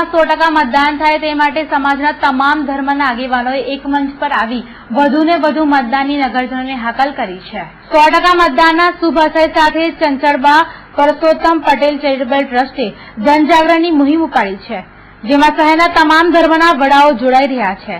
વડોદરામાં 100% મતદાન થાય તે માટે સમાજના તમામ ધર્મના આગેવાનોએ એક મંચ પર આવી વધુને વધુ મતદાનની નગરજનોને હાકલ કરી છે। 100% મતદાનના શુભ આશય સાથે ચંચળબા પરસોત્તમ પટેલ ચેરિટેબલ ટ્રસ્ટે જનજાગરણની મુહિમ ઉપાડી છે, જેમાં શહેરના તમામ ધર્મના વડાઓ જોડાઈ રહ્યા છે।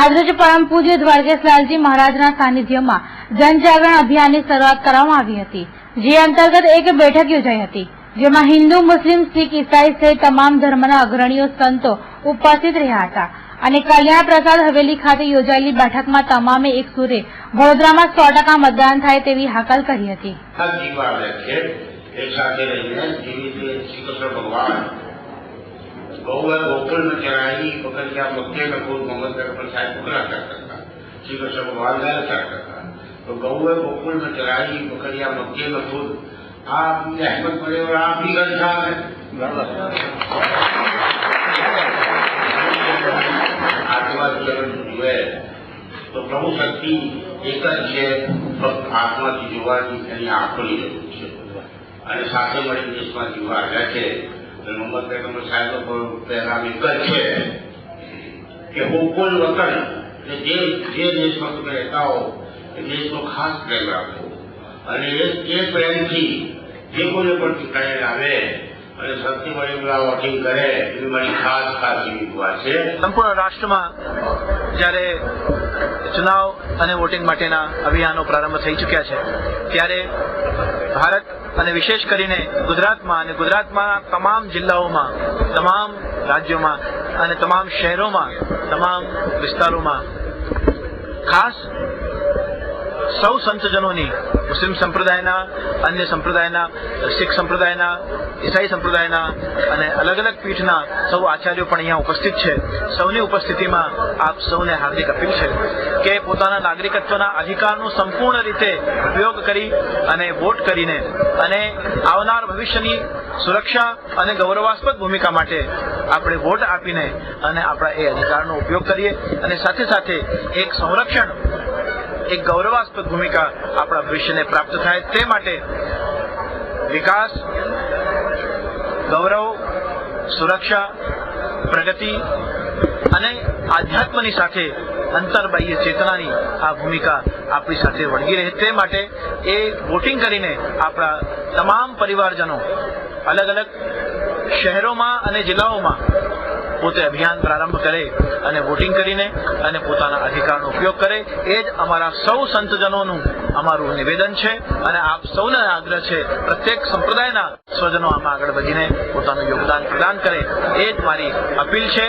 આજરોજ પરમ પૂજ્ય દ્વારકેશલાલજી મહારાજના સાનિધ્યમાં જનજાગરણ અભિયાનની શરૂઆત કરવામાં આવી હતી, જે અંતર્ગત એક બેઠક યોજાઈ હતી, જેમાં હિન્દુ, મુસ્લિમ, શીખ, ઈસાઈ સહિત તમામ ધર્મના અગ્રણીઓ, સંતો ઉપસ્થિત રહ્યા હતા અને કલ્યાણ પ્રસાદ હવેલી ખાતે યોજાયેલી બેઠકમાં તમામે એક સુરે વડોદરામાં 100% મતદાન થાય તેવી હાકલ કરી હતી। गौवर गोकुल में चढ़ाई पकड़ के आप मक्के में खूब मोहम्मद पर शायद पकड़ा करता था, श्री कृष्ण भगवान लाया करता था। तो गौवर गोकुल में चढ़ाई पकड़ के मक्के में खूब आप अहमद पड़े और आप भी गंजा है आत्मा जीवन जुए तो प्रभु शक्ति एक ज है, फक्त आत्मा की जुवानी एनी आंखोनी जरूर है અને સાથે મળીને દેશમાં જીવવા આવ્યા છે। मोहम्मद पैगंबर साहब को पैगाम एक है कि हुकुल वतन जे देश में तुम्हें रहता हो देश को खास प्रेम रखो અને એ પ્રેમથી જે કોઈને પણ ચૂંટાઈને આવે અને સૌથી વડી વોટિંગ કરે એવી મારી ખાસ એવી દુઆ છે। સંપૂર્ણ રાષ્ટ્રમાં જ્યારે ચુનાવ અને વોટિંગ માટેના અભિયાનો પ્રારંભ થઈ ચૂક્યા છે, ત્યારે ભારત અને વિશેષ કરીને ગુજરાતમાં અને ગુજરાતમાં તમામ જિલ્લાઓમાં, તમામ રાજ્યોમાં અને તમામ શહેરોમાં, તમામ વિસ્તારોમાં ખાસ સૌ સંતજનોની, મુસ્લિમ સંપ્રદાયના, અન્ય સંપ્રદાયના, શીખ સંપ્રદાયના, ઈસાઈ સંપ્રદાયના અને અલગ અલગ પીઠના સૌ આચાર્યો પણ અહીંયા ઉપસ્થિત છે। સૌની ઉપસ્થિતિમાં આપ સૌને હાર્દિક અપીલ છે કે પોતાના નાગરિકત્વના અધિકારનો સંપૂર્ણ રીતે ઉપયોગ કરી અને વોટ કરીને અને આવનાર ભવિષ્યની સુરક્ષા અને ગૌરવાસ્પદ ભૂમિકા માટે આપણે વોટ આપીને અને આપણા એ અધિકારનો ઉપયોગ કરીએ અને સાથે સાથે એક સંરક્ષણ, એક ગૌરવાસ્પદ ભૂમિકા આપણા ભવિષ્યને પ્રાપ્ત થાય તે માટે વિકાસ, ગૌરવ, સુરક્ષા, પ્રગતિ અને આધ્યાત્મની સાથે અંતરબાહ્ય ચેતનાની આ ભૂમિકા આપણી સાથે વળગી રહે તે માટે એ વોટિંગ કરીને આપણા તમામ પરિવારજનો અલગ અલગ શહેરોમાં અને જિલ્લાઓમાં પોતે અભિયાન પ્રારંભ કરે અને વોટિંગ કરીને અને પોતાના અધિકારનો ઉપયોગ કરે, એ જ અમારા સૌ સંતજનોનું અમારું નિવેદન છે અને આપ સૌને આગ્રહ છે પ્રત્યેક સંપ્રદાયના સ્વજનો આમાં આગળ વધીને પોતાનું યોગદાન પ્રદાન કરે, એ જ મારી અપીલ છે।